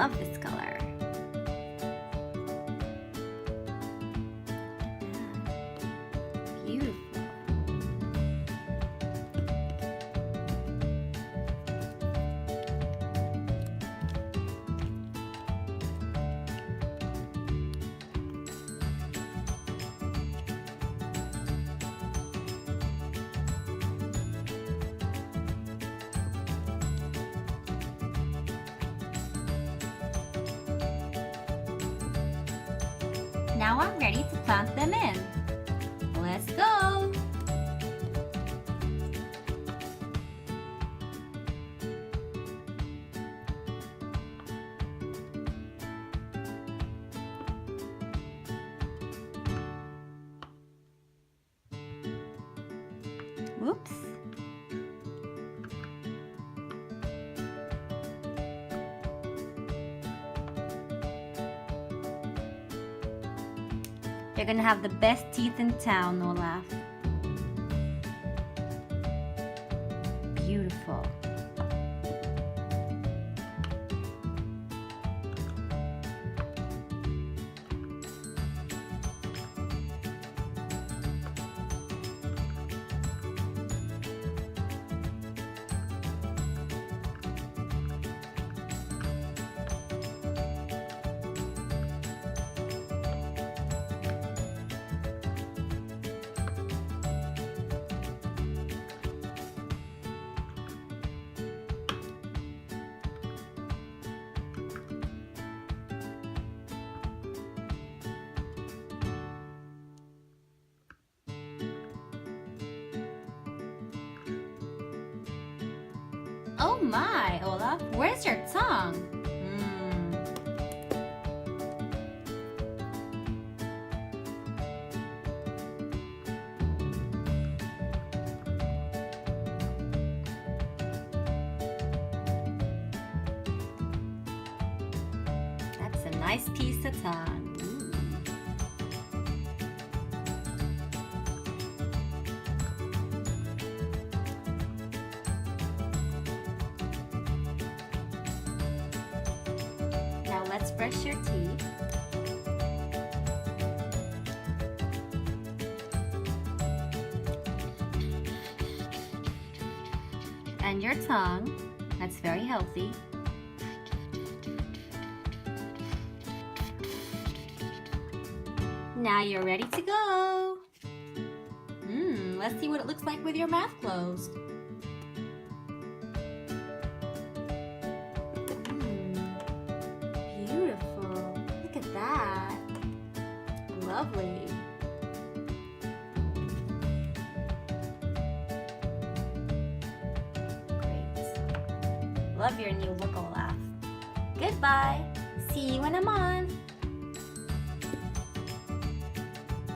love this color. Beautiful. Now I'm ready to plant them in. Let's go! Whoops! You're gonna have the best teeth in town, Olaf. Beautiful. Oh my, Olaf, where's your tongue? That's a nice piece of tongue. Now let's brush your teeth. And your tongue. That's very healthy. Now you're ready to go. Let's see what it looks like with your mouth closed. Beautiful. Look at that. Lovely. Great. Love your new look, Olaf. Goodbye. See you when I'm on.